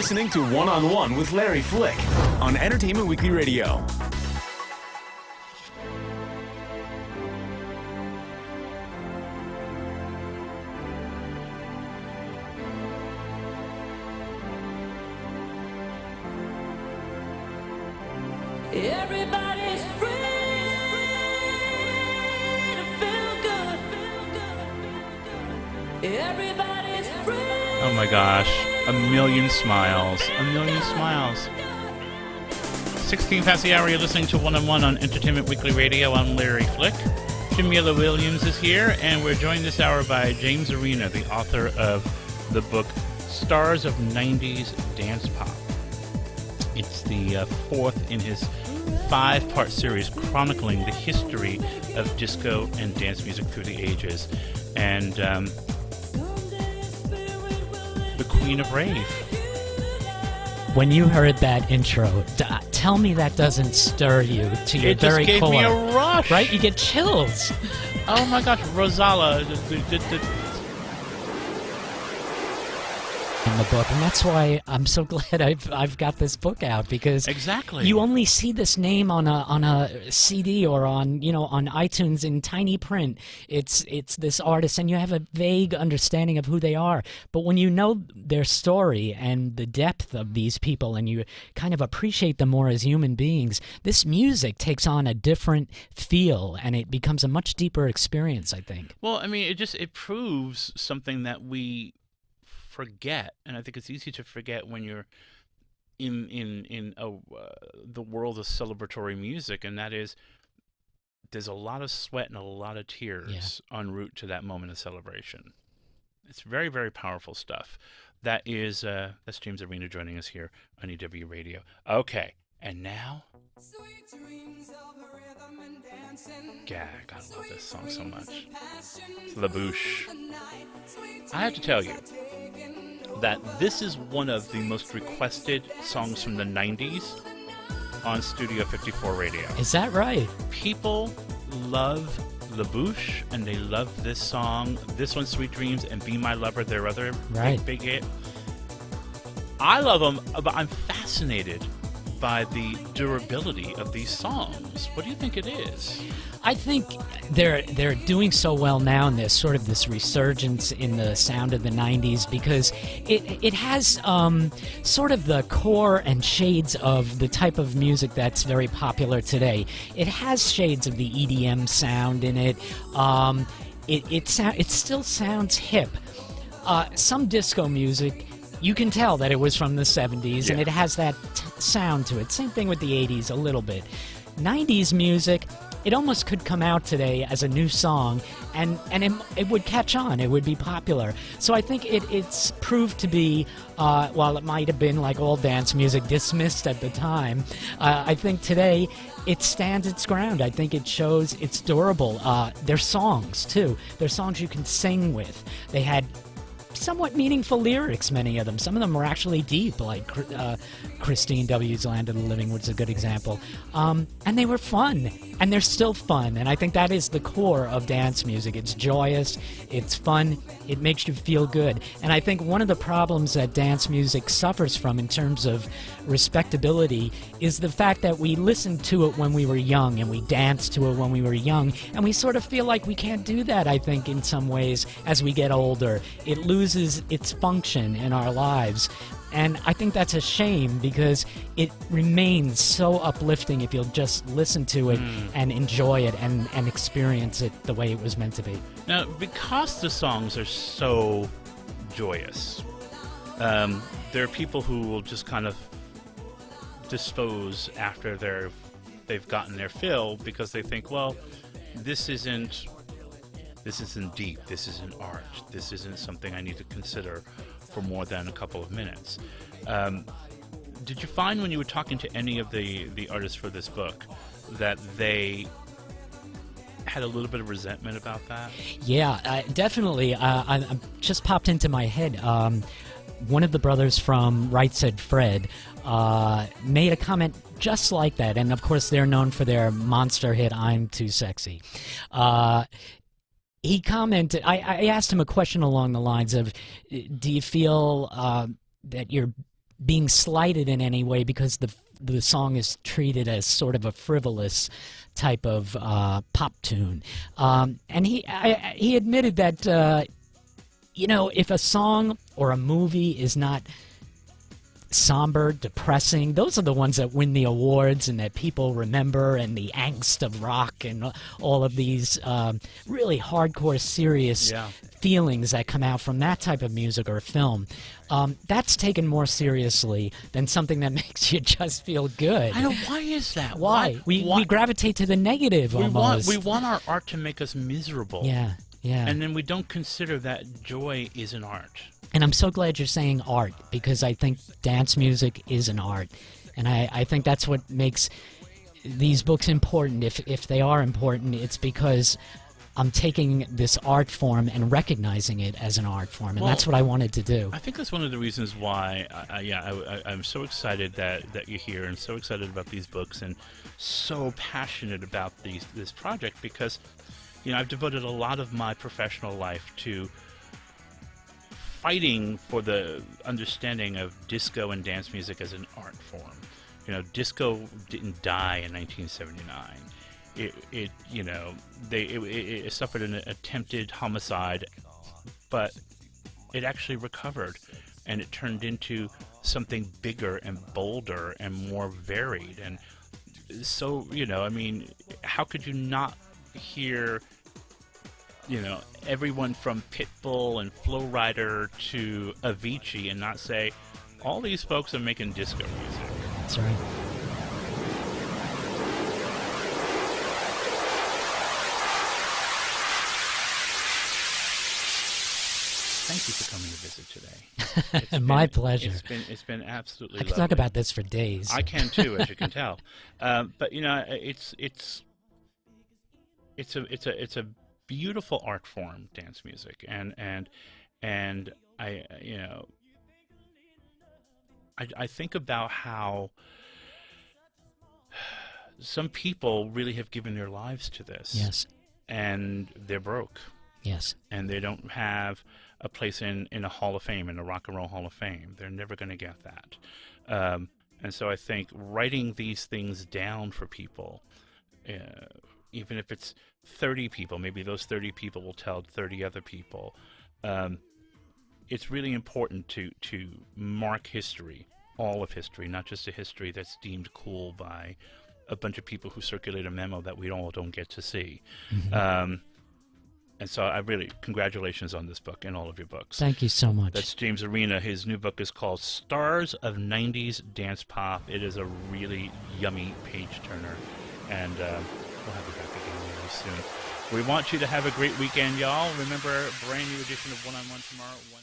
listening to One-on-One with Larry Flick on Entertainment Weekly Radio. Everybody's free to feel good. Everybody's free. Oh my gosh. A million smiles. A million smiles. 16 past the hour, you're listening to One-on-One on Entertainment Weekly Radio. I'm Larry Flick. Jamila Williams is here, and we're joined this hour by James Arena, the author of the book Stars of 90s Dance Pop. It's the fourth in his 5-part series chronicling the history of disco and dance music through the ages. And the Queen of Rave. When you heard that intro, tell me that doesn't stir you to your very core. It just gave me a rush. Right? You get chills. Oh my gosh, Rozalla. In the book, and that's why I'm so glad I've got this book out, because exactly you only see this name on a CD or on iTunes in tiny print. It's this artist, and you have a vague understanding of who they are. But when you know their story and the depth of these people, and you kind of appreciate them more as human beings, this music takes on a different feel, and it becomes a much deeper experience, I think. Well, I mean, it proves something that we forget, and I think it's easy to forget when you're in the world of celebratory music, and that is there's a lot of sweat and a lot of tears en route to that moment of celebration. It's very, very powerful stuff. That's James Arena joining us here on EW Radio. Okay, and now, yeah, I love this song so much. It's La Bouche. I have to tell you that this is one of the most requested songs from the 90s on Studio 54 Radio. Is that right? People love La Bouche, and they love this song. This one, Sweet Dreams, and Be My Lover, their other big hit. I love them, but I'm fascinated by the durability of these songs. What do you think it is? I think they're doing so well now, and there's sort of this resurgence in the sound of the 90s, because it has sort of the core and shades of the type of music that's very popular today. It has shades of the EDM sound in it. It still sounds hip. Some disco music, you can tell that it was from the 70s, and it has that sound to it. Same thing with the 80s a little bit. 90s music, it almost could come out today as a new song, and it would catch on. It would be popular. So I think it's proved to be, while it might have been, like all dance music, dismissed at the time, I think today it stands its ground. I think it shows it's durable. They're songs, too. They're songs you can sing with. They had somewhat meaningful lyrics, many of them. Some of them were actually deep, like Christine W.'s Land of the Living was a good example. And they were fun, and they're still fun, and I think that is the core of dance music. It's joyous, it's fun, it makes you feel good. And I think one of the problems that dance music suffers from in terms of respectability is the fact that we listened to it when we were young, and we danced to it when we were young, and we sort of feel like we can't do that, I think, in some ways, as we get older. It loses its function in our lives. And I think that's a shame, because it remains so uplifting if you'll just listen to it and enjoy it and experience it the way it was meant to be. Now, because the songs are so joyous, there are people who will just kind of dispose after they've gotten their fill, because they think, well, this isn't deep, this isn't art, this isn't something I need to consider for more than a couple of minutes. Did you find when you were talking to any of the artists for this book that they had a little bit of resentment about that? Yeah, definitely. I just popped into my head. One of the brothers from Right Said Fred made a comment just like that, and of course they're known for their monster hit, I'm Too Sexy. He commented, I asked him a question along the lines of, do you feel that you're being slighted in any way because the song is treated as sort of a frivolous type of pop tune. And he admitted that if a song or a movie is not somber, depressing, those are the ones that win the awards and that people remember, and the angst of rock and all of these really hardcore, serious feelings that come out from that type of music or film. That's taken more seriously than something that makes you just feel good. I know. Why is that? Why? We gravitate to the negative almost. We want our art to make us miserable. Yeah. And then we don't consider that joy is an art. And I'm so glad you're saying art, because I think dance music is an art. And I think that's what makes these books important. If they are important, it's because I'm taking this art form and recognizing it as an art form. And that's what I wanted to do. I think that's one of the reasons why I'm so excited that you're here, and so excited about these books, and so passionate about this project, because I've devoted a lot of my professional life to fighting for the understanding of disco and dance music as an art form. Disco didn't die in 1979. It suffered an attempted homicide, but it actually recovered, and it turned into something bigger and bolder and more varied. And so, how could you not hear everyone from Pitbull and Flo Rida to Avicii and not say, all these folks are making disco music? That's right. Thank you for coming to visit today. My pleasure. It's been absolutely I could lovely. talk about this for days. I can too, as you can tell. But it's a beautiful art form, dance music, and I think about how some people really have given their lives to this. Yes. And they're broke. Yes. And they don't have a place in a Hall of Fame, in a Rock and Roll Hall of Fame. They're never going to get that. And so I think writing these things down for people, even if it's 30 people, maybe those 30 people will tell 30 other people. It's really important to mark history, all of history, not just a history that's deemed cool by a bunch of people who circulate a memo that we all don't get to see. Mm-hmm. And so I really, congratulations on this book and all of your books. Thank you so much. That's James Arena. His new book is called Stars of 90s Dance Pop. It is a really yummy page-turner, and we'll have you back again very soon. We want you to have a great weekend, y'all. Remember, brand new edition of One-on-One tomorrow at 1.